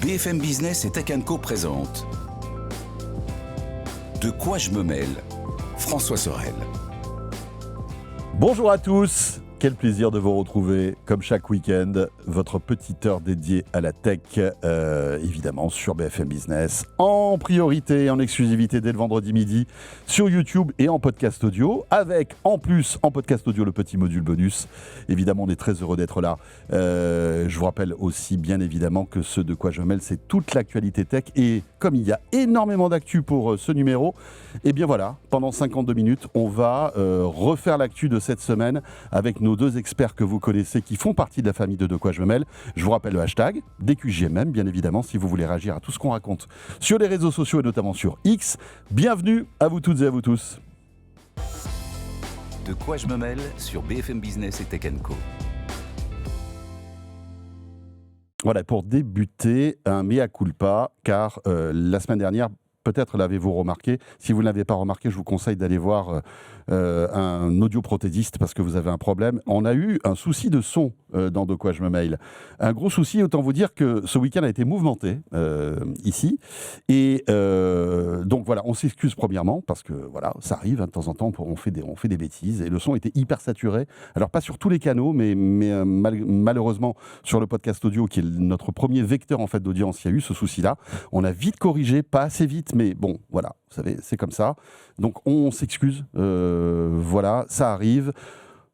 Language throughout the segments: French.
BFM Business et Tech Co présente De quoi je me mêle, François Sorel. Bonjour à tous, quel plaisir de vous retrouver comme chaque week-end, votre petite heure dédiée à la tech, évidemment sur BFM Business, en priorité, en exclusivité dès le vendredi midi, sur YouTube et en podcast audio, avec en plus en podcast audio le petit module bonus. Évidemment, on est très heureux d'être là. Je vous rappelle aussi bien évidemment que ce de quoi je me mêle, c'est toute l'actualité tech, et comme il y a énormément d'actu pour ce numéro, et bien voilà, pendant 52 minutes, on va refaire l'actu de cette semaine avec nos deux experts que vous connaissez qui font partie de la famille de quoi je me mêle. Je vous rappelle le hashtag DQJMM, bien évidemment, si vous voulez réagir à tout ce qu'on raconte sur les réseaux sociaux et notamment sur X. Bienvenue à vous toutes et à vous tous. De quoi je me mêle sur BFM Business et Tech Co. Voilà, pour débuter, un mea culpa, car la semaine dernière, peut-être l'avez-vous remarqué. Si vous ne l'avez pas remarqué, je vous conseille d'aller voir un audioprothésiste parce que vous avez un problème. On a eu un souci de son dans De quoi je me mêle. Un gros souci, autant vous dire que ce week-end a été mouvementé ici. Et donc voilà, on s'excuse premièrement parce que voilà, ça arrive, hein, de temps en temps, on fait des bêtises. Et le son était hyper saturé. Alors pas sur tous les canaux, mais malheureusement sur le podcast audio qui est notre premier vecteur en fait d'audience, il y a eu ce souci-là. On a vite corrigé, pas assez vite, mais bon, voilà, vous savez, c'est comme ça. Donc on s'excuse, voilà, ça arrive.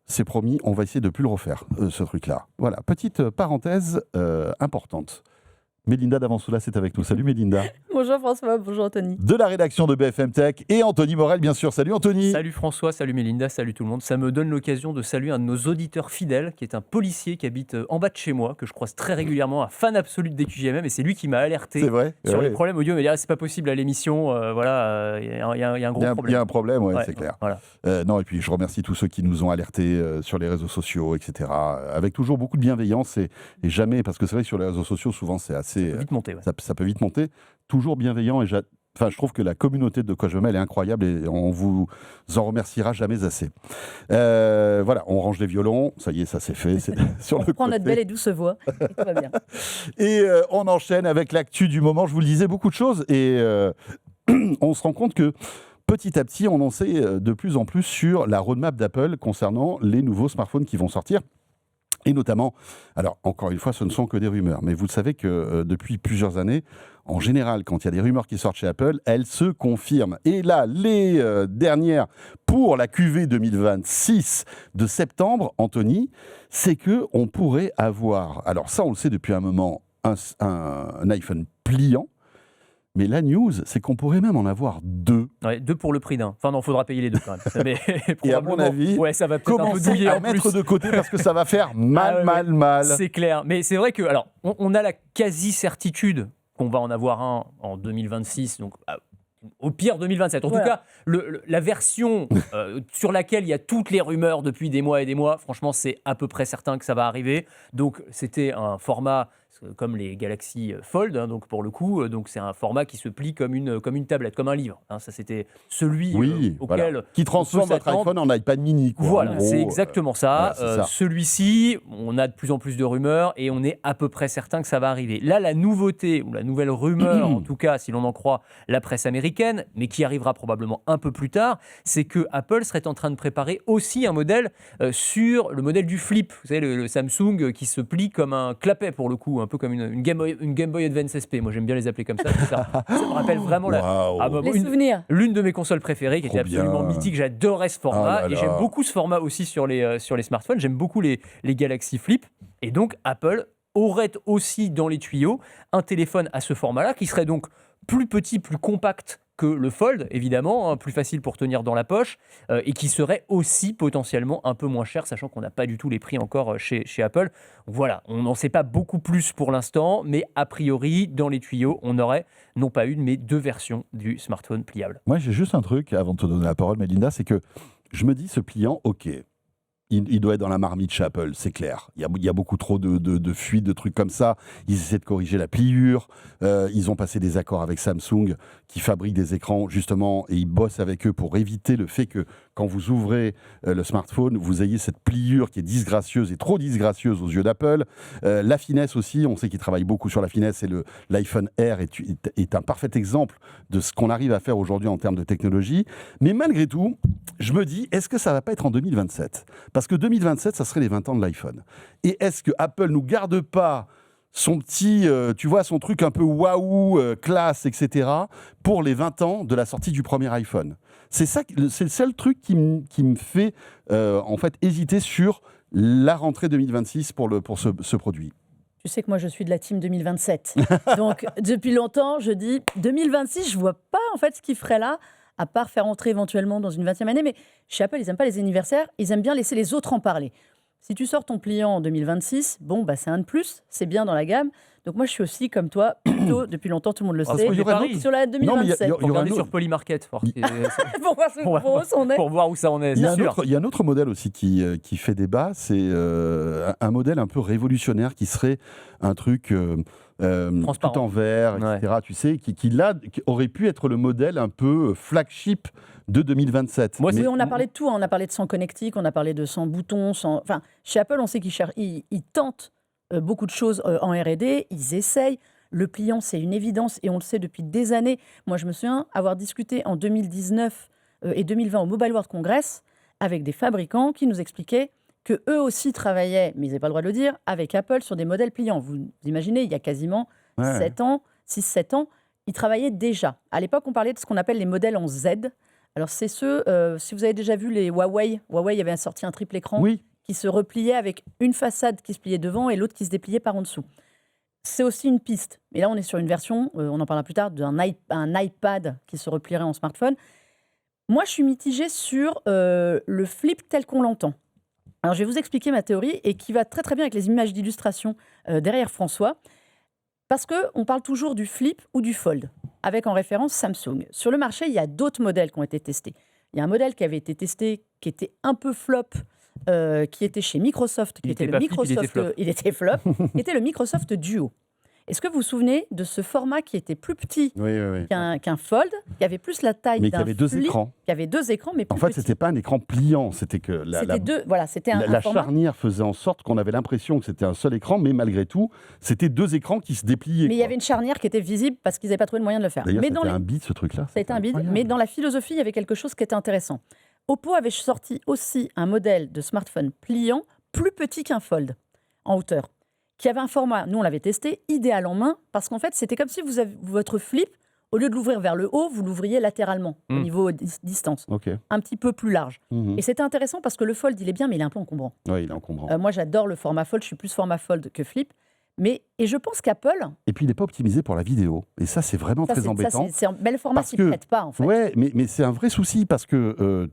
C'est promis, on va essayer de ne plus le refaire, ce truc-là. Voilà, petite parenthèse importante. Mélinda Davansoula, c'est avec nous. Salut Mélinda. Bonjour François, bonjour Anthony. De la rédaction de BFM Tech et Anthony Morel, bien sûr. Salut Anthony. Salut François, salut Mélinda, salut tout le monde. Ça me donne l'occasion de saluer un de nos auditeurs fidèles, qui est un policier qui habite en bas de chez moi, que je croise très régulièrement, un fan absolu de DQJMM, et c'est lui qui m'a alerté sur les problèmes audio. Il m'a dit c'est pas possible à l'émission, voilà, il y a un gros problème. Il y a un problème, ouais, c'est clair. Voilà. Non, et puis je remercie tous ceux qui nous ont alertés sur les réseaux sociaux, etc. Avec toujours beaucoup de bienveillance et jamais, parce que c'est vrai que sur les réseaux sociaux, souvent c'est assez. Ça peut vite monter, ouais. Ça peut vite monter. Toujours bienveillant et enfin, je trouve que la communauté de quoi je me mêle est incroyable et on vous en remerciera jamais assez. Voilà, on range les violons, ça y est, ça c'est fait. C'est sur on le prend côté. notre belle et douce voix, et tout va bien. Et on enchaîne avec l'actu du moment. Je vous le disais, beaucoup de choses et on se rend compte que petit à petit, on en sait de plus en plus sur la roadmap d'Apple concernant les nouveaux smartphones qui vont sortir. Et notamment, alors encore une fois, ce ne sont que des rumeurs, mais vous le savez que depuis plusieurs années, en général, quand il y a des rumeurs qui sortent chez Apple, elles se confirment. Et là, les dernières pour la QV 2026 de septembre, Anthony, c'est qu'on pourrait avoir, alors ça on le sait depuis un moment, un iPhone pliant. Mais la news, c'est qu'on pourrait même en avoir deux. Ouais, deux pour le prix d'un. Enfin non, il faudra payer les deux quand même. Mais, et à mon avis, ouais, ça va peut-être un peu douiller à en mettre plus de côté parce que ça va faire mal. C'est clair. Mais c'est vrai que, alors, on a la quasi-certitude qu'on va en avoir un en 2026, donc au pire 2027. En tout cas, la version sur laquelle il y a toutes les rumeurs depuis des mois et des mois, franchement, c'est à peu près certain que ça va arriver. Donc, c'était un format comme les Galaxy Fold, hein, donc pour le coup, donc c'est un format qui se plie comme une tablette, comme un livre. Hein, ça, c'était celui auquel qui transforme votre iPhone en iPad mini. Quoi, voilà, en gros, c'est exactement ça. Voilà, celui-ci, on a de plus en plus de rumeurs et on est à peu près certain que ça va arriver. Là, la nouveauté, ou la nouvelle rumeur, en tout cas, si l'on en croit la presse américaine, mais qui arrivera probablement un peu plus tard, c'est que Apple serait en train de préparer aussi un modèle sur le modèle du Flip. Vous savez, le Samsung qui se plie comme un clapet pour le coup, un peu comme une Game Boy Advance SP. Moi, j'aime bien les appeler comme ça. Ça me rappelle vraiment les souvenirs. L'une de mes consoles préférées qui était absolument mythique. J'adorais ce format et j'aime beaucoup ce format aussi sur les smartphones. J'aime beaucoup les Galaxy Flip. Et donc, Apple aurait aussi dans les tuyaux un téléphone à ce format-là qui serait donc plus petit, plus compact que le Fold, évidemment, hein, plus facile pour tenir dans la poche, et qui serait aussi potentiellement un peu moins cher, sachant qu'on n'a pas du tout les prix encore chez Apple. Donc voilà, on n'en sait pas beaucoup plus pour l'instant, mais a priori, dans les tuyaux, on aurait non pas une, mais deux versions du smartphone pliable. Moi, j'ai juste un truc, avant de te donner la parole, Mélinda, c'est que je me dis, ce pliant, ok, il doit être dans la marmite chez Apple, c'est clair. Il y a beaucoup trop de fuites, de trucs comme ça. Ils essaient de corriger la pliure. Ils ont passé des accords avec Samsung qui fabrique des écrans, justement, et ils bossent avec eux pour éviter le fait que quand vous ouvrez le smartphone, vous ayez cette pliure qui est disgracieuse et trop disgracieuse aux yeux d'Apple. La finesse aussi, on sait qu'ils travaillent beaucoup sur la finesse et l'iPhone Air est un parfait exemple de ce qu'on arrive à faire aujourd'hui en termes de technologie. Mais malgré tout, je me dis, est-ce que ça ne va pas être en 2027 ? Parce que 2027, ça serait les 20 ans de l'iPhone. Et est-ce que Apple nous garde pas son petit, tu vois, son truc un peu waouh, classe, etc., pour les 20 ans de la sortie du premier iPhone. C'est le seul truc qui me fait, en fait, hésiter sur la rentrée 2026 pour ce produit. Tu sais que moi, je suis de la team 2027. Donc, depuis longtemps, je dis 2026, je ne vois pas, en fait, ce qu'ils feraient là, à part faire entrer éventuellement dans une 20e année. Mais chez Apple, ils n'aiment pas les anniversaires, ils aiment bien laisser les autres en parler. Si tu sors ton pliant en 2026, bon, bah, c'est un de plus, c'est bien dans la gamme. Donc moi, je suis aussi comme toi, plutôt, depuis longtemps, tout le monde le sait, sur la 2027. Pour regarder sur Polymarket. Pour voir où ça en est. Il y a un autre modèle aussi qui fait débat, c'est un modèle un peu révolutionnaire qui serait un truc tout en verre, etc. Tu sais, qui aurait pu être le modèle un peu flagship de 2027. Oui, on a parlé de tout. On a parlé de sans connectique, on a parlé de sans boutons. Enfin, chez Apple, on sait qu'ils tentent beaucoup de choses en R&D, ils essayent. Le pliant, c'est une évidence et on le sait depuis des années. Moi, je me souviens avoir discuté en 2019 et 2020 au Mobile World Congress avec des fabricants qui nous expliquaient qu'eux aussi travaillaient, mais ils n'avaient pas le droit de le dire, avec Apple sur des modèles pliants. Vous imaginez, il y a quasiment 6-7 ans, ils travaillaient déjà. À l'époque, on parlait de ce qu'on appelle les modèles en Z. Alors, c'est ceux, si vous avez déjà vu les Huawei avait sorti un triple écran qui se repliait avec une façade qui se pliait devant et l'autre qui se dépliait par en dessous. C'est aussi une piste. Et là, on est sur une version, on en parlera plus tard, d'un iPad qui se replierait en smartphone. Moi, je suis mitigée sur le flip tel qu'on l'entend. Alors, je vais vous expliquer ma théorie et qui va très très bien avec les images d'illustration derrière François. Parce qu'on parle toujours du flip ou du fold, avec en référence Samsung. Sur le marché, il y a d'autres modèles qui ont été testés. Il y a un modèle qui avait été testé, qui était un peu flop, qui était chez Microsoft, qui était le Microsoft, il était flop, qui était le Microsoft Duo. Est-ce que vous vous souvenez de ce format qui était plus petit qu'un Fold, qui avait plus la taille d'un flip, qui avait deux écrans, mais plus en fait, petit. c'était pas un écran pliant, c'était que la charnière faisait en sorte qu'on avait l'impression que c'était un seul écran, mais malgré tout, c'était deux écrans qui se dépliaient. Mais il y avait une charnière qui était visible parce qu'ils n'avaient pas trouvé le moyen de le faire. D'ailleurs, c'était un bide, ce truc-là. C'était un bide, mais dans la philosophie, il y avait quelque chose qui était intéressant. Oppo avait sorti aussi un modèle de smartphone pliant plus petit qu'un Fold en hauteur, qui avait un format, nous on l'avait testé, idéal en main, parce qu'en fait c'était comme si vous avez votre flip, au lieu de l'ouvrir vers le haut, vous l'ouvriez latéralement, au niveau distance, un petit peu plus large. Et c'était intéressant parce que le Fold il est bien, mais il est un peu encombrant. Oui, il est encombrant. Moi j'adore le format Fold, je suis plus format Fold que flip. Et je pense qu'Apple... Et puis, il n'est pas optimisé pour la vidéo. Et ça, c'est vraiment très embêtant. C'est un bel format qui ne prête pas, en fait. Oui, mais c'est un vrai souci parce que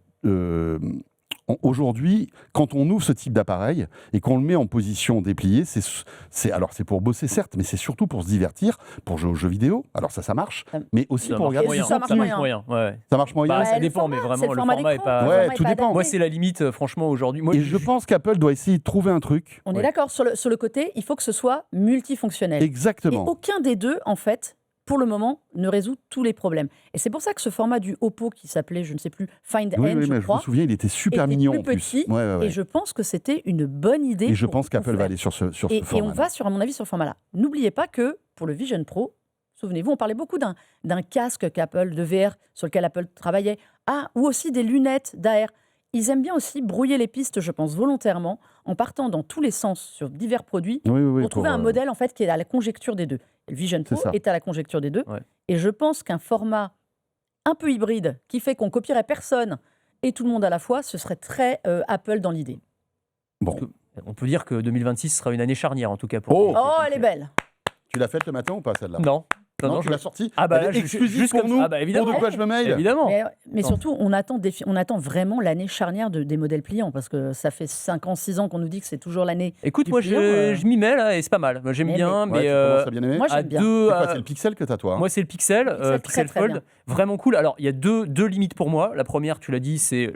aujourd'hui, quand on ouvre ce type d'appareil et qu'on le met en position dépliée, c'est pour bosser, certes, mais c'est surtout pour se divertir, pour jouer aux jeux vidéo. Alors ça marche, mais aussi ça pour regarder... Ça marche moyen. Ça marche moyen. Ça dépend, mais vraiment, le format n'est pas... Ouais, tout dépend. Moi, c'est la limite, franchement, aujourd'hui. Et je pense qu'Apple doit essayer de trouver un truc. On est d'accord, sur le côté, il faut que ce soit multifonctionnel. Exactement. Et aucun des deux, en fait, pour le moment, ne résout tous les problèmes. Et c'est pour ça que ce format du Oppo, qui s'appelait, je ne sais plus, Find N, je crois... Je me souviens, il était super mignon en plus. Petit, et je pense que c'était une bonne idée. Et je pense qu'Apple va aller sur ce format. Et on va, à mon avis, sur ce format-là. N'oubliez pas que, pour le Vision Pro, souvenez-vous, on parlait beaucoup d'un casque qu'Apple, de VR, sur lequel Apple travaillait, ou aussi des lunettes d'AR. Ils aiment bien aussi brouiller les pistes, je pense, volontairement, en partant dans tous les sens sur divers produits, pour trouver un modèle en fait, qui est à la conjecture des deux. Le Vision Pro est à la conjecture des deux. Ouais. Et je pense qu'un format un peu hybride, qui fait qu'on copierait personne et tout le monde à la fois, ce serait très Apple dans l'idée. Bon. On peut dire que 2026 sera une année charnière, en tout cas. Pour elle est belle. Tu l'as faite le matin ou pas, celle-là ? Non, tu l'as sortie. Exclusif pour nous. Évidemment. Pour De quoi je me mail. Évidemment. Mais surtout, on attend vraiment l'année charnière des modèles pliants, parce que ça fait 5 ans, 6 ans qu'on nous dit que c'est toujours l'année. Écoute, moi, je m'y mets là et c'est pas mal. Moi, j'aime bien. Mais tu commences à bien aimer. Moi, j'aime bien. C'est le Pixel que t'as, toi. Moi, c'est le Pixel très, très Fold. bien. Vraiment cool. Alors, il y a deux limites pour moi. La première, tu l'as dit, c'est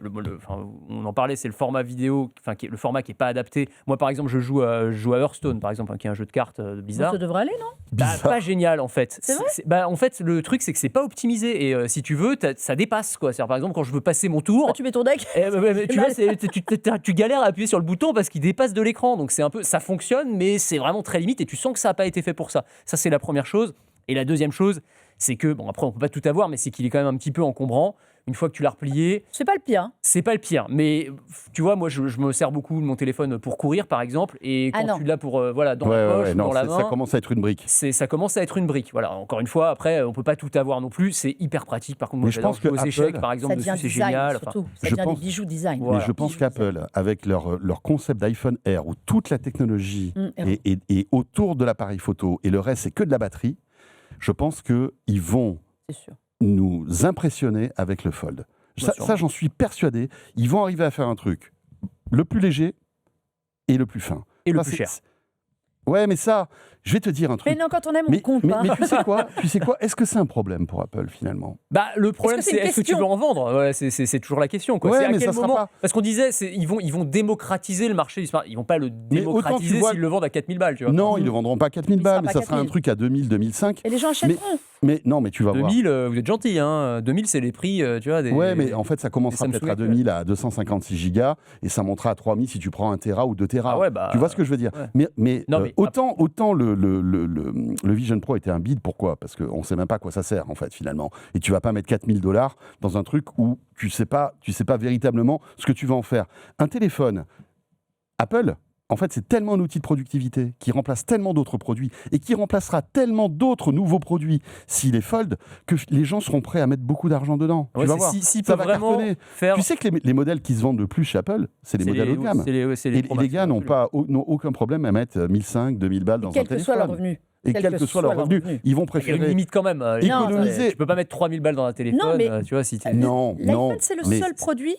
on en parlait, c'est le format vidéo, le format qui est pas adapté. Moi, par exemple, je joue à Hearthstone, par exemple, qui est un jeu de cartes de Blizzard. Ça devrait aller, non ? Pas génial, en fait. C'est En fait, le truc, c'est que c'est pas optimisé. Et si tu veux, ça dépasse, quoi. C'est-à-dire, par exemple, quand je veux passer mon tour. Quand tu mets ton deck. Tu vois, tu galères à appuyer sur le bouton parce qu'il dépasse de l'écran. Donc, ça fonctionne, mais c'est vraiment très limite. Et tu sens que ça n'a pas été fait pour ça. Ça, c'est la première chose. Et la deuxième chose, c'est que, bon, après, on peut pas tout avoir, mais c'est qu'il est quand même un petit peu encombrant. Une fois que tu l'as replié. C'est pas le pire. Hein. C'est pas le pire. Mais tu vois, moi, je me sers beaucoup de mon téléphone pour courir, par exemple. Et quand tu l'as pour, dans la poche, dans la main. Ça commence à être une brique. Ça commence à être une brique. Voilà. Encore une fois, après, on peut pas tout avoir non plus. C'est hyper pratique. Par contre, moi, je pense que aux échecs, par exemple, dessus, c'est génial. Surtout. Ça devient des bijoux design. Mais je pense qu'Apple, avec leur concept d'iPhone Air, où toute la technologie est autour de l'appareil photo et le reste, c'est que de la batterie, je pense qu'ils vont nous impressionner avec le Fold. Ça, j'en suis persuadé. Ils vont arriver à faire un truc le plus léger et le plus fin. Et le plus cher. Ouais, mais ça, je vais te dire un truc. Mais non, quand on aime, on compte pas. Mais tu sais quoi Est-ce que c'est un problème pour Apple, finalement ? Le problème, est-ce que tu veux en vendre ? Ouais, c'est toujours la question. Quoi. Ouais, c'est à mais quel ça moment sera pas... Parce qu'on disait, ils vont démocratiser le marché du smartphone. Ils vont pas le démocratiser s'ils le vendent à 4000 balles. Tu vois. Non, ils ne le vendront pas à 4000 balles, mais ça sera un truc à 2000, 2005. Et les gens achèteront. Mais tu vas 2000, voir. Vous êtes gentil. Hein. 2000, c'est les prix, tu vois. Ouais, mais en fait, ça commencera peut-être à 2000 à 256 gigas et ça montera à 3000 si tu prends 1 Tera ou 2 Tera. Ah ouais, tu vois ce que je veux dire ? Ouais. Mais autant le Vision Pro était un bide, pourquoi ? Parce qu'on ne sait même pas à quoi ça sert, en fait, finalement. Et tu ne vas pas mettre 4000 $ dans un truc où tu sais pas véritablement ce que tu vas en faire. Un téléphone, Apple, en fait, c'est tellement un outil de productivité qui remplace tellement d'autres produits et qui remplacera tellement d'autres nouveaux produits s'il est Fold que les gens seront prêts à mettre beaucoup d'argent dedans. Ouais, tu vas voir, ça va cartonner. Tu sais que les modèles qui se vendent le plus chez Apple, c'est les modèles haut de gamme. Et les gars n'ont aucun problème à mettre 1500, 2000 balles dans un téléphone. Quel que soit leur revenu. Et quel que soit leur revenu, ils vont préférer. Il y a une limite quand même. Économiser. Tu peux pas mettre 3000 balles dans un téléphone. Non, mais tu vois, si l'iPhone, c'est le seul produit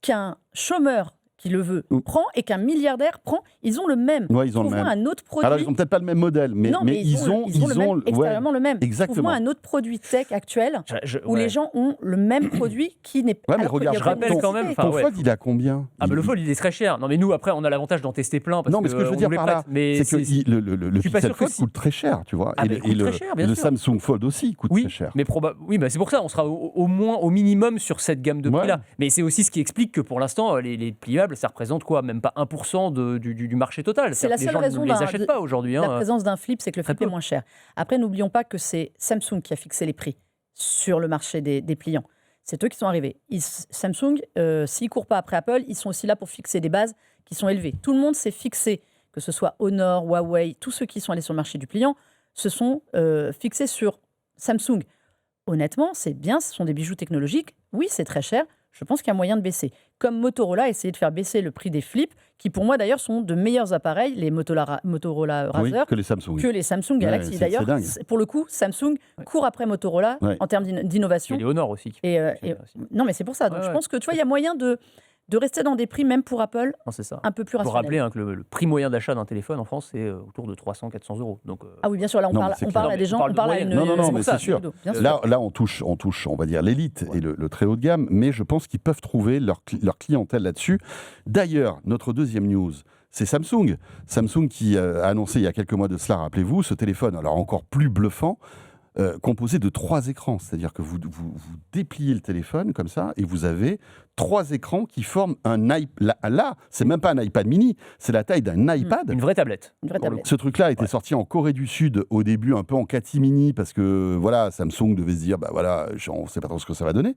qu'un chômeur qui le veut prend et qu'un milliardaire prend. Ils ont le même. Ouais, ils ont le même. Un autre produit. Alors, ils n'ont peut-être pas le même modèle, mais ils ont extérieurement le même. Exactement. Trouve-moi un autre produit tech actuel où les gens ont le même produit qui n'est pas. Ouais, mais regarde, je rappelle quand même. Ton Fold, il a combien ? Le Fold, il est très cher. Non, mais nous, après, on a l'avantage d'en tester plein. Non, mais ce que je veux dire par là, c'est que le Pixel Fold coûte très cher, tu vois. Et le Samsung Fold aussi coûte très cher. Oui, c'est pour ça, on sera au minimum sur cette gamme de prix-là. Mais c'est aussi ce qui explique que pour l'instant, les pliables, ça représente quoi ? Même pas 1% du marché total. C'est la seule raison. Les achètent pas aujourd'hui. La présence d'un flip, c'est que le flip est moins cher. Après, n'oublions pas que c'est Samsung qui a fixé les prix sur le marché des pliants. C'est eux qui sont arrivés. Samsung, s'ils ne courent pas après Apple, ils sont aussi là pour fixer des bases qui sont élevées. Tout le monde s'est fixé, que ce soit Honor, Huawei, tous ceux qui sont allés sur le marché du pliant, se sont fixés sur Samsung. Honnêtement, c'est bien, ce sont des bijoux technologiques. Oui, c'est très cher. Je pense qu'il y a moyen de baisser. Comme Motorola a essayé de faire baisser le prix des flips, qui pour moi d'ailleurs sont de meilleurs appareils, les Motorola Razr, que les Samsung. Que les Samsung Galaxy. Ouais, d'ailleurs, pour le coup, Samsung court après Motorola en termes d'innovation. Et les Honor aussi. Non, mais c'est pour ça. Donc je pense que tu vois, il y a moyen de rester dans des prix, même pour Apple, un peu plus rationnels. Il faut rappeler que le prix moyen d'achat d'un téléphone en France, c'est autour de 300-400 €. Donc, ah oui, bien sûr, là, on parle à des gens, on parle à une... Non, mais c'est sûr. Là, on touche, on va dire, l'élite et le très haut de gamme, mais je pense qu'ils peuvent trouver leur clientèle là-dessus. D'ailleurs, notre deuxième news, c'est Samsung. Samsung qui a annoncé il y a quelques mois de cela, rappelez-vous, ce téléphone, alors encore plus bluffant, composé de 3 écrans. C'est-à-dire que vous dépliez le téléphone comme ça et vous avez 3 écrans qui forment un iPad. Là, c'est même pas un iPad mini, c'est la taille d'un iPad. Une vraie tablette. Ce truc-là a été sorti en Corée du Sud au début, un peu en catimini, parce que voilà, Samsung devait se dire, on ne sait pas trop ce que ça va donner.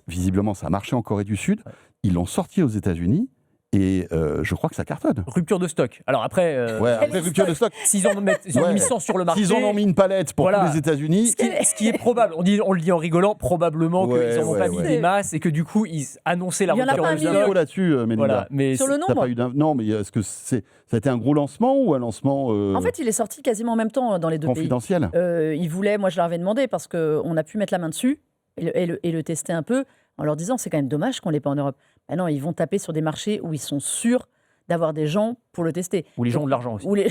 Visiblement, ça a marché en Corée du Sud. Ils l'ont sorti aux États-Unis. Et je crois que ça cartonne. Rupture de stock. Alors après, rupture de stock. S'ils ont mis 100 sur le marché. S'ils en ont mis une palette pour tous les États-Unis. Ce qui est probable, on le dit en rigolant, probablement qu'ils n'en ont pas mis des masses et que du coup, ils annonçaient la rupture de stock. Il y en a pas là-dessus, Mélinda. Mais sur le nombre. Non, mais est-ce que ça a été un gros lancement ou un lancement En fait, il est sorti quasiment en même temps dans les deux confidentiel. pays. Ils voulaient, moi je leur avais demandé parce qu'on a pu mettre la main dessus et le tester un peu en leur disant c'est quand même dommage qu'on l'ait pas en Europe. Ben non, ils vont taper sur des marchés où ils sont sûrs d'avoir des gens pour le tester. Où les gens ont de l'argent aussi. Oui,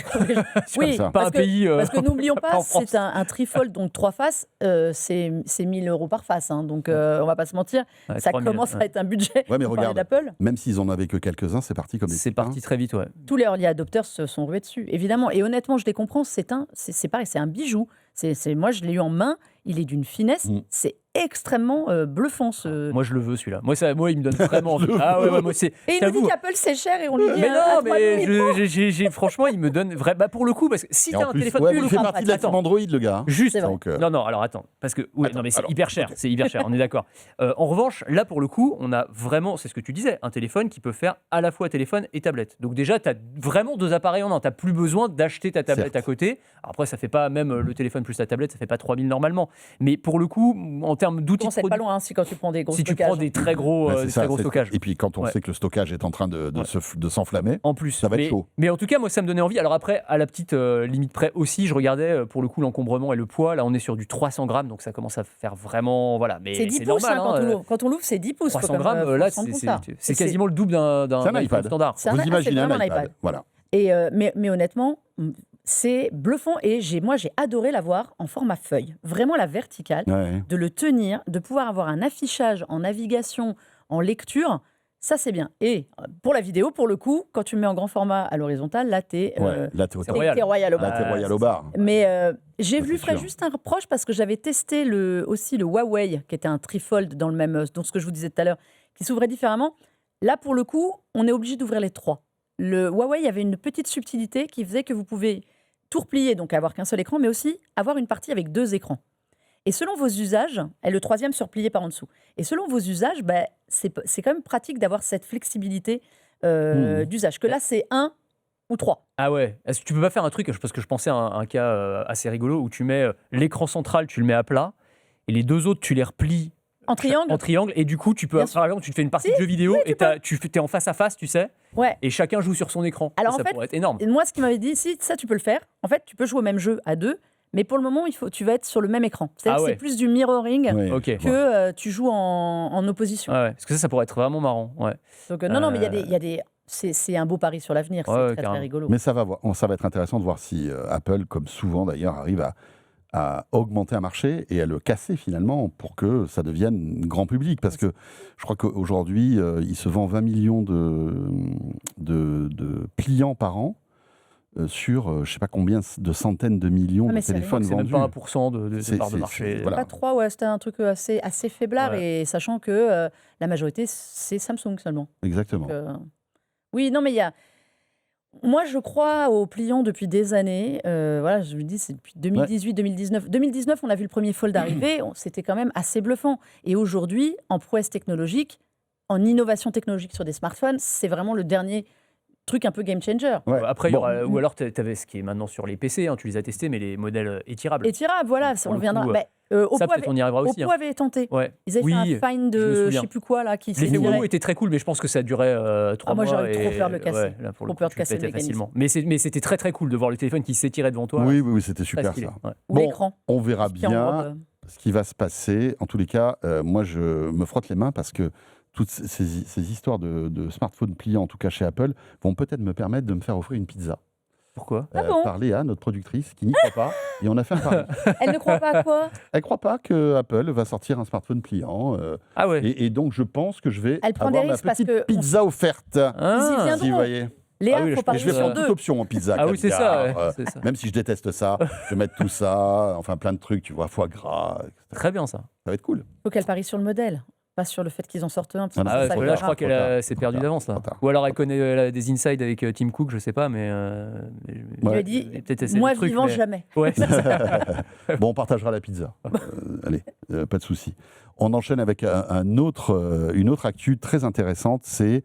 pas un pays. Parce que n'oublions pas, c'est un trifold, donc 3 faces, c'est 1 000 € par face. Hein, donc on va pas se mentir, ça commence à être un budget mais regarde, d'Apple. Même s'ils en avaient que quelques-uns, c'est parti comme des C'est parti très vite, ouais. Tous les early adopters se sont rués dessus, évidemment. Et honnêtement, je les comprends, c'est pareil, c'est un bijou. Moi, je l'ai eu en main. Il est d'une finesse. C'est extrêmement bluffant. Moi, je le veux celui-là. Moi, il me donne vraiment envie. Moi, c'est. Et il nous dit qu'Apple c'est cher et on lui dit. Mais non, mais franchement, il me donne vraiment. Pour le coup, parce que si t'as un téléphone il fait partie de la team Android, le gars. Juste. Donc, Non, alors attends, parce que non, mais c'est hyper cher. C'est hyper cher. On est d'accord. En revanche, là, pour le coup, on a vraiment, c'est ce que tu disais, un téléphone qui peut faire à la fois téléphone et tablette. Donc déjà, t'as vraiment 2 appareils en un. T'as plus besoin d'acheter ta tablette à côté. Alors après, ça fait pas même le téléphone plus la tablette, ça fait pas 3000 normalement. Mais pour le coup, en termes d'outils, c'est pas loin quand tu prends des gros si stockages. tu prends des très gros, stockages. Et puis quand on sait que le stockage est en train de s'enflammer, en plus, ça va être chaud. Mais en tout cas, moi, ça me donnait envie. Alors après, à la petite limite près aussi, je regardais pour le coup l'encombrement et le poids. Là, on est sur du 300 grammes, donc ça commence à faire vraiment, voilà. Mais c'est 10 c'est pouces normal. Quand on l'ouvre, c'est 10 pouces. 300 grammes, là, c'est quasiment le double d'un iPad standard. Vous imaginez un iPad. Voilà. Mais honnêtement, c'est bluffant et j'ai adoré l'avoir en format feuille, vraiment la verticale, de le tenir, de pouvoir avoir un affichage en navigation, en lecture, ça c'est bien. Et pour la vidéo, pour le coup, quand tu le mets en grand format à l'horizontale, là t'es royal au bar. Mais j'ai voulu faire juste un reproche parce que j'avais testé aussi le Huawei, qui était un trifold dans le même, donc ce que je vous disais tout à l'heure, qui s'ouvrait différemment. Là pour le coup, on est obligé d'ouvrir les 3. Le Huawei avait une petite subtilité qui faisait que vous pouvez tout replier, donc avoir qu'un seul écran, mais aussi avoir une partie avec 2 écrans. Et selon vos usages, et le 3e se repliait par en dessous. Et selon vos usages, c'est quand même pratique d'avoir cette flexibilité d'usage. Que là, c'est 1 ou 3. Ah ouais. Est-ce que tu peux pas faire un truc, parce que je pensais à un cas assez rigolo, où tu mets l'écran central, tu le mets à plat, et les 2 autres, tu les replies en triangle, et du coup, tu peux, par exemple, tu te fais une partie de jeu vidéo, et tu es en face à face, tu sais, et chacun joue sur son écran. Alors ça pourrait être énorme. Moi, ce qui m'avait dit, si ça, tu peux le faire. En fait, tu peux jouer au même jeu à 2, mais pour le moment, tu vas être sur le même écran. C'est-à-dire que c'est plus du mirroring que tu joues en opposition. Parce que ça pourrait être vraiment marrant. Donc, non, mais il y a des c'est un beau pari sur l'avenir. C'est très rigolo. Mais ça va être intéressant de voir si Apple, comme souvent d'ailleurs, arrive à augmenter un marché et à le casser finalement pour que ça devienne grand public. Parce que je crois qu'aujourd'hui, il se vend 20 millions de pliants par an sur je ne sais pas combien de centaines de millions de téléphones vendus. C'est même pas 1% de part de marché. Voilà. Pas 3, c'était un truc assez faiblard, et sachant que la majorité, c'est Samsung seulement. Exactement. Donc, oui, non, mais il y a... Moi, je crois aux pliants depuis des années. Je me dis, c'est depuis 2018, 2019. 2019, on a vu le premier Fold arriver. C'était quand même assez bluffant. Et aujourd'hui, en prouesse technologique, en innovation technologique sur des smartphones, c'est vraiment le dernier truc un peu game changer. Après, ou alors tu avais ce qui est maintenant sur les PC, tu les as testés, mais les modèles étirables. Étirables, voilà, on viendra. Ça, peut-être on y arrivera aussi. Oppo avait tenté. Ils avaient fait un Find de je ne sais plus quoi là qui s'étirait. Les Oppo étaient très cool, mais je pense que ça durait 3 mois. Moi, j'aurais trop peur de le casser. Trop peur de casser le mécanisme. Mais c'était très très cool de voir le téléphone qui s'étirait devant toi. Oui, c'était super ça. Ou l'écran. On verra bien ce qui va se passer. En tous les cas, moi, je me frotte les mains parce que toutes ces histoires de smartphones pliants, en tout cas chez Apple, vont peut-être me permettre de me faire offrir une pizza. Pourquoi par Léa, notre productrice, qui n'y croit pas, et on a fait un pari. Elle ne croit pas à quoi? Elle ne croit pas que Apple va sortir un smartphone pliant. Et donc, je pense que je vais avoir ma petite pizza offerte. Si vous voyez. Léa, il faut je vais faire toute option en pizza. C'est ça. Même si je déteste ça, je vais mettre tout ça, enfin plein de trucs, tu vois, foie gras. Etc. Très bien ça. Ça va être cool. Il faut qu'elle parie sur le modèle. Pas sur le fait qu'ils en sortent un. Là, je crois qu'elle s'est perdue d'avance. Ou alors elle connaît des insides avec Tim Cook, je sais pas, mais. Il a dit moi vivant jamais. Bon, on partagera la pizza. Allez, pas de souci. On enchaîne avec une autre actu très intéressante, c'est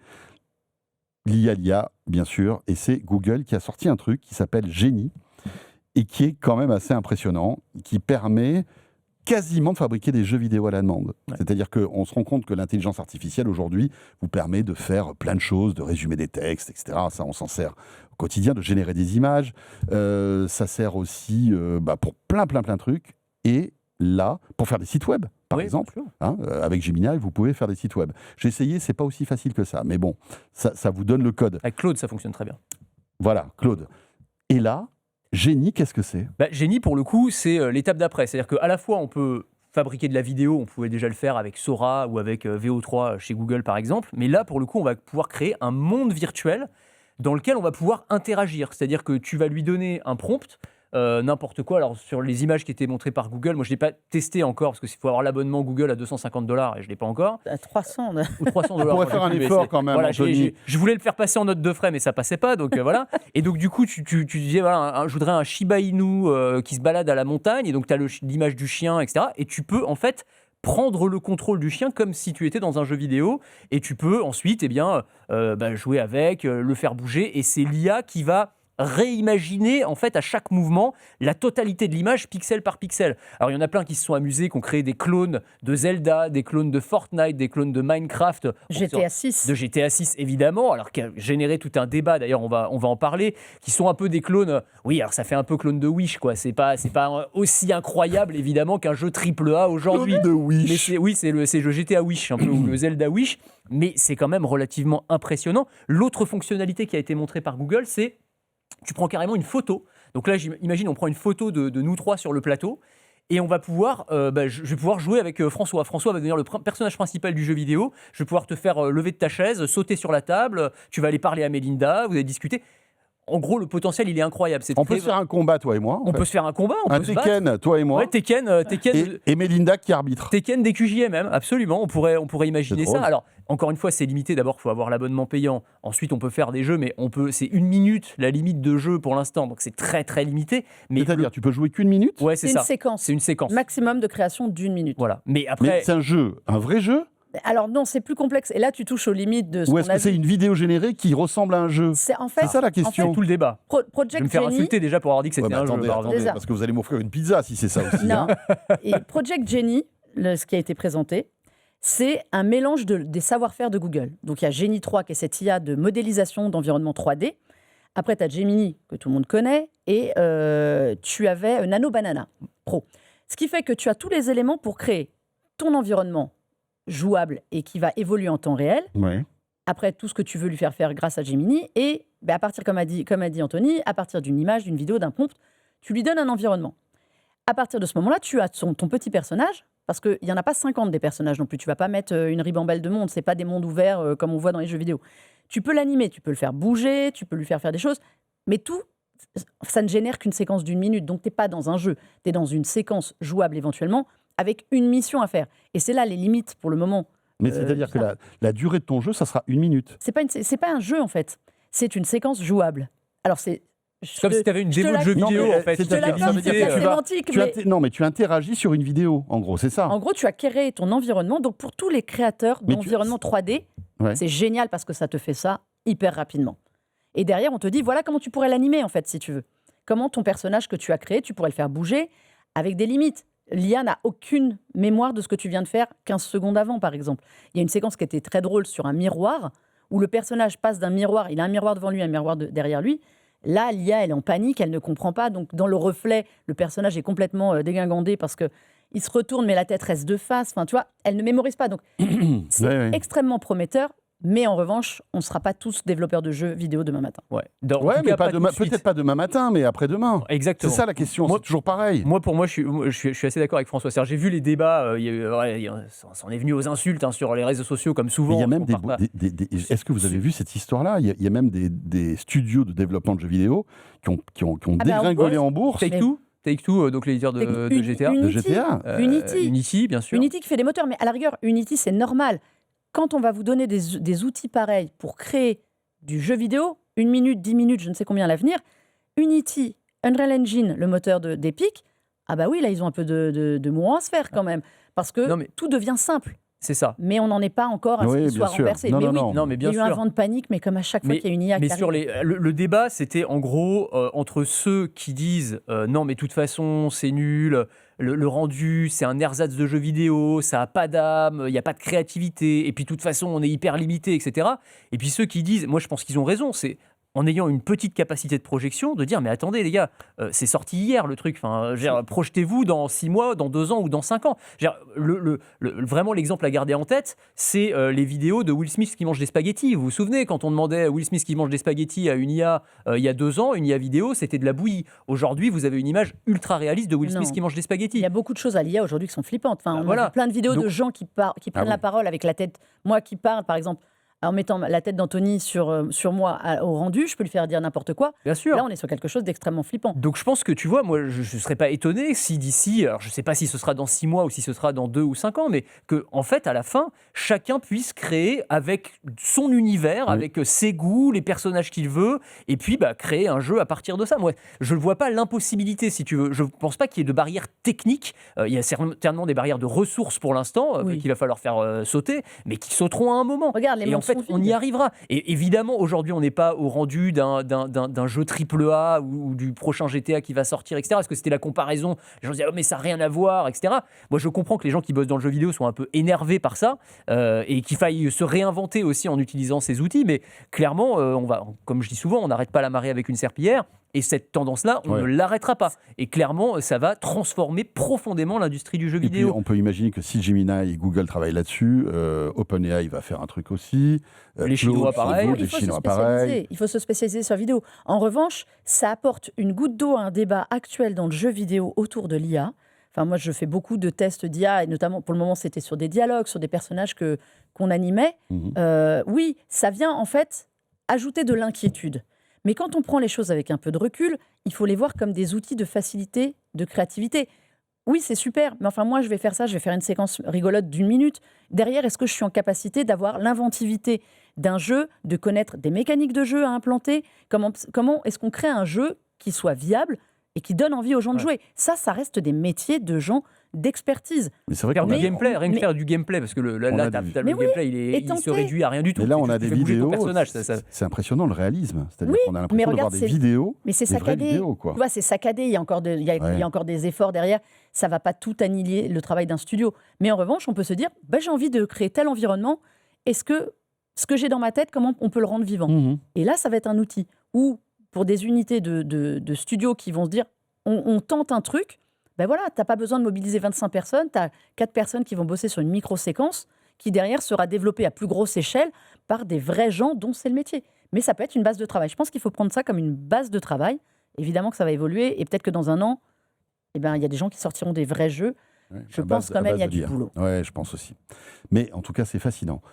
l'IA, bien sûr, et c'est Google qui a sorti un truc qui s'appelle Genie et qui est quand même assez impressionnant, qui permet quasiment de fabriquer des jeux vidéo à la demande. C'est-à-dire qu'on se rend compte que l'intelligence artificielle, aujourd'hui, vous permet de faire plein de choses, de résumer des textes, etc. Ça, on s'en sert au quotidien, de générer des images. Ça sert aussi pour plein de trucs. Et là, pour faire des sites web, par exemple, avec Gemini, vous pouvez faire des sites web. J'ai essayé, c'est pas aussi facile que ça. Mais bon, ça vous donne le code. Avec Claude, ça fonctionne très bien. Voilà, Claude. Et là, Genie, qu'est-ce que c'est ? Genie, pour le coup, c'est l'étape d'après. C'est-à-dire qu'à la fois, on peut fabriquer de la vidéo, on pouvait déjà le faire avec Sora ou avec VO3 chez Google, par exemple. Mais là, pour le coup, on va pouvoir créer un monde virtuel dans lequel on va pouvoir interagir. C'est-à-dire que tu vas lui donner un prompt. n'importe quoi. Alors sur les images qui étaient montrées par Google, moi je l'ai pas testé encore parce qu'il faut avoir l'abonnement Google à $250 et je l'ai pas encore. À 300. Ou $300. On pourrait faire un effort quand même, Voilà, Anthony. je voulais le faire passer en note de frais, mais ça passait pas. Donc voilà. Et donc du coup, tu disais voilà, je voudrais un Shiba Inu qui se balade à la montagne. Et donc tu as l'image du chien, etc. Et tu peux en fait prendre le contrôle du chien comme si tu étais dans un jeu vidéo. Et tu peux ensuite, jouer avec, le faire bouger. Et c'est l'IA qui va réimaginer en fait à chaque mouvement la totalité de l'image pixel par pixel. Alors il y en a plein qui se sont amusés, qui ont créé des clones de Zelda, des clones de Fortnite, des clones de Minecraft, GTA 6. de GTA 6 évidemment, alors qui a généré tout un débat, d'ailleurs on va en parler, qui sont un peu des clones, oui alors ça fait un peu clone de Wish quoi, c'est pas aussi incroyable évidemment qu'un jeu AAA aujourd'hui. Clone de Wish. Mais c'est le GTA Wish un peu, ou le Zelda Wish, mais c'est quand même relativement impressionnant. L'autre fonctionnalité qui a été montrée par Google, c'est tu prends carrément une photo. Donc là, imagine, on prend une photo de nous trois sur le plateau et on va pouvoir, je vais pouvoir jouer avec François. François va devenir le personnage principal du jeu vidéo. Je vais pouvoir te faire lever de ta chaise, sauter sur la table. Tu vas aller parler à Mélinda, vous allez discuter. En gros, le potentiel, il est incroyable. On peut se faire un combat, toi et moi. On peut se faire un combat, on un peut se battre. Tekken, toi et moi. Ouais, Tekken et Mélinda qui arbitre. Tekken des QJMM, absolument. On pourrait imaginer C'est ça. drôle. Alors, encore une fois, c'est limité. D'abord, il faut avoir l'abonnement payant. Ensuite, on peut faire des jeux, mais c'est 1 minute la limite de jeu pour l'instant. Donc, c'est très, très limité. Mais C'est-à-dire, tu peux jouer qu'une minute. Ouais, c'est C'est ça. une séquence. C'est une séquence. Maximum de création d'1 minute. Voilà. Mais Mais après, c'est un jeu, un vrai jeu. Alors non, c'est plus complexe. Et là, tu touches aux limites de ce Ou qu'on est-ce a que c'est vu. une vidéo générée qui ressemble à un jeu? C'est en fait, C'est ça la en fait, question. c'est tout le débat. Je vais Project me faire Genie. insulter déjà pour avoir dit que c'était Ouais, mais un jeu. attendez, pardon. Déjà. parce que vous allez m'offrir une pizza si c'est ça aussi. Non. hein. Et Project Genie, ce qui a été présenté, c'est un mélange des savoir-faire de Google. Donc il y a Genie 3 qui est cette IA de modélisation d'environnement 3D. Après, tu as Gemini, que tout le monde connaît, et tu avais Nano Banana Pro. Ce qui fait que tu as tous les éléments pour créer ton environnement jouable et qui va évoluer en temps réel. Ouais. Après, tout ce que tu veux lui faire faire grâce à Gemini. Et à partir, comme a dit Anthony, à partir d'une image, d'une vidéo, d'un prompt, tu lui donnes un environnement. À partir de ce moment-là, tu as ton petit personnage, parce qu'il n'y en a pas 50 des personnages non plus. Tu ne vas pas mettre une ribambelle de monde. Ce n'est pas des mondes ouverts comme on voit dans les jeux vidéo. Tu peux l'animer, tu peux le faire bouger, tu peux lui faire des choses. Mais tout, ça ne génère qu'une séquence d'1 minute. Donc, tu n'es pas dans un jeu. Tu es dans une séquence jouable éventuellement, avec une mission à faire. Et c'est là les limites pour le moment. Mais c'est-à-dire que la durée de ton jeu, ça sera 1 minute. C'est pas un jeu en fait. C'est une séquence jouable. Alors c'est Comme si tu avais une démo de jeu Non, vidéo, mais en fait. c'est Je te Ça veut dire l'accorde, que c'est tu la vas- sémantique, mais Non, mais tu interagis sur une vidéo, en gros, c'est ça. en gros, tu as créé ton environnement. Donc pour tous les créateurs Mais d'environnement 3D, Ouais. c'est génial parce que ça te fait ça hyper rapidement. Et derrière, on te dit voilà comment tu pourrais l'animer en fait, si tu veux. Comment ton personnage que tu as créé, tu pourrais le faire bouger avec des limites. L'IA n'a aucune mémoire de ce que tu viens de faire 15 secondes avant, par exemple. Il y a une séquence qui était très drôle sur un miroir, où le personnage passe d'un miroir, il a un miroir devant lui, un miroir derrière lui. Là, l'IA, elle est en panique, elle ne comprend pas. Donc, dans le reflet, le personnage est complètement dégingandé parce qu'il se retourne, mais la tête reste de face. Enfin, tu vois, elle ne mémorise pas. Donc, c'est Ouais. extrêmement prometteur. Mais en revanche, on ne sera pas tous développeurs de jeux vidéo demain matin. Ouais, Ouais, mais pas demain, peut-être pas demain matin, mais après-demain. C'est Exactement. ça la question, Moi- c'est toujours pareil. Pour moi, je suis assez d'accord avec François. C'est-à-dire, j'ai vu les débats, ça en est venu aux insultes sur les réseaux sociaux, comme Mais souvent. il y a même on part pas. Est-ce que vous avez vu cette histoire-là? Il y a même des studios de développement de jeux vidéo qui ont Ah bah, dégringolé en bourse. Take-Two, donc l'éditeur de GTA. De GTA. Unity. Bien sûr. Unity qui fait des moteurs, mais à la rigueur, Unity, c'est normal. Quand on va vous donner des outils pareils pour créer du jeu vidéo, 1 minute, 10 minutes, je ne sais combien à l'avenir, Unity, Unreal Engine, le moteur d'Epic, ah bah oui, là, ils ont un peu de mots à se faire quand même, parce que Non, mais- tout devient simple. C'est ça. Mais on n'en est pas encore à ce Oui, qu'il bien soit sûr. renversé. Non, mais non, oui, non. Non, mais il y bien a eu un sûr. vent de panique, mais comme à chaque fois Mais- qu'il y a une IA Mais qui sur arrive. le débat, c'était en gros entre ceux qui disent non, mais de toute façon, c'est nul, le rendu, c'est un ersatz de jeu vidéo, ça n'a pas d'âme, il n'y a pas de créativité, et puis de toute façon, on est hyper limité, etc. Et puis ceux qui disent, moi je pense qu'ils ont raison, c'est en ayant une petite capacité de projection, de dire mais attendez les gars, c'est sorti hier le truc, enfin, projetez-vous dans 6 mois, dans 2 ans ou dans 5 ans. Vraiment l'exemple à garder en tête, c'est les vidéos de Will Smith qui mange des spaghettis. Vous vous souvenez quand on demandait à Will Smith qui mange des spaghettis à une IA il y a 2 ans, une IA vidéo, c'était de la bouillie. Aujourd'hui, vous avez une image ultra réaliste de Will Smith Non. qui mange des spaghettis. Il y a beaucoup de choses à l'IA aujourd'hui qui sont flippantes. Enfin, on a voilà. vu plein de vidéos Donc- de gens qui prennent oui. la parole avec la tête. Moi qui parle, par exemple, en mettant la tête d'Anthony sur moi au rendu, je peux lui faire dire n'importe quoi. Bien sûr. Là, on est sur quelque chose d'extrêmement flippant. Donc je pense que tu vois, moi je ne serais pas étonné si d'ici, alors je ne sais pas si ce sera dans 6 mois ou si ce sera dans 2 ou 5 ans, mais que en fait à la fin, chacun puisse créer avec son univers, avec ses goûts, les personnages qu'il veut, et puis créer un jeu à partir de ça. Moi, je ne vois pas l'impossibilité, si tu veux. Je ne pense pas qu'il y ait de barrières techniques. Il y a certainement des barrières de ressources pour l'instant qu'il va falloir faire sauter, mais qui sauteront à un moment. Regarde, les et en mondes fait, sont on vides. y arrivera. Et évidemment, aujourd'hui, on n'est pas au rendu d'un jeu AAA ou du prochain GTA qui va sortir, etc. Parce que c'était la comparaison. Les gens disaient, oh, mais ça n'a rien à voir, etc. Moi, je comprends que les gens qui bossent dans le jeu vidéo sont un peu énervés par ça et qu'il faille se réinventer aussi en utilisant ces outils. Mais clairement, on va, comme je dis souvent, on n'arrête pas la marée avec une serpillière. Et cette tendance-là, on ne l'arrêtera pas. Et clairement, ça va transformer profondément l'industrie du jeu vidéo. Et puis, on peut imaginer que si Gemini et Google travaillent là-dessus, OpenAI va faire un truc aussi. Les Chinois, pareil. Il faut se spécialiser sur la vidéo. En revanche, ça apporte une goutte d'eau à un débat actuel dans le jeu vidéo autour de l'IA. Enfin, moi, je fais beaucoup de tests d'IA, et notamment, pour le moment, c'était sur des dialogues, sur des personnages qu'on animait. Oui, ça vient, en fait, ajouter de l'inquiétude. Mais quand on prend les choses avec un peu de recul, il faut les voir comme des outils de facilité, de créativité. Oui, c'est super, mais enfin moi je vais faire ça, je vais faire une séquence rigolote d'1 minute. Derrière, est-ce que je suis en capacité d'avoir l'inventivité d'un jeu, de connaître des mécaniques de jeu à implanter ? Comment est-ce qu'on crée un jeu qui soit viable et qui donne envie aux gens de jouer ? Ça reste des métiers de gens d'expertise. Mais c'est vrai faire du gameplay, rien que faire du gameplay, parce que le gameplay, il se réduit à rien du tout. Mais là, on a des vidéos. Ça. C'est impressionnant le réalisme. C'est-à-dire qu'on a mais l'impression de voir des vidéos. Mais c'est saccadé. Vidéos, quoi. Tu vois, c'est saccadé. Il y a encore des efforts derrière. Ça va pas tout annihiler le travail d'un studio. Mais en revanche, on peut se dire, j'ai envie de créer tel environnement. Est-ce que ce que j'ai dans ma tête, comment on peut le rendre vivant ? Et là, ça va être un outil. Ou pour des unités de studios qui vont se dire, on tente un truc. Ben voilà, tu n'as pas besoin de mobiliser 25 personnes, tu as 4 personnes qui vont bosser sur une micro-séquence qui derrière sera développée à plus grosse échelle par des vrais gens dont c'est le métier. Mais ça peut être une base de travail. Je pense qu'il faut prendre ça comme une base de travail. Évidemment que ça va évoluer et peut-être que dans un an, il y a des gens qui sortiront des vrais jeux. Je pense quand même qu'il y a du boulot. Oui, je pense aussi. Mais en tout cas, c'est fascinant.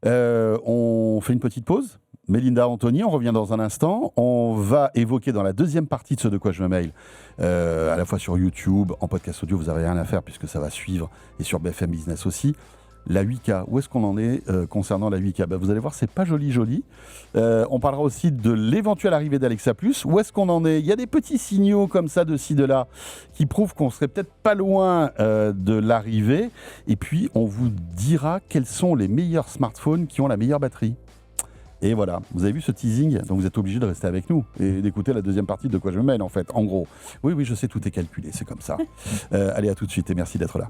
On fait une petite pause. Mélinda, Anthony, on revient dans un instant. On va évoquer dans la deuxième partie de ce De quoi je me mail, à la fois sur YouTube, en podcast audio, vous n'avez rien à faire puisque ça va suivre, et sur BFM Business aussi. La 8K, où est-ce qu'on en est concernant la 8K ? Vous allez voir, c'est pas joli. On parlera aussi de l'éventuelle arrivée d'Alexa Plus. Où est-ce qu'on en est ? Il y a des petits signaux comme ça de ci, de là, qui prouvent qu'on serait peut-être pas loin de l'arrivée. Et puis, on vous dira quels sont les meilleurs smartphones qui ont la meilleure batterie. Et voilà, vous avez vu ce teasing, donc vous êtes obligé de rester avec nous et d'écouter la deuxième partie de quoi je me mêle en fait, en gros. Oui, je sais, tout est calculé, c'est comme ça. Allez, à tout de suite et merci d'être là.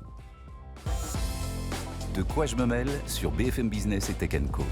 De quoi je me mêle sur BFM Business et Tech & Co.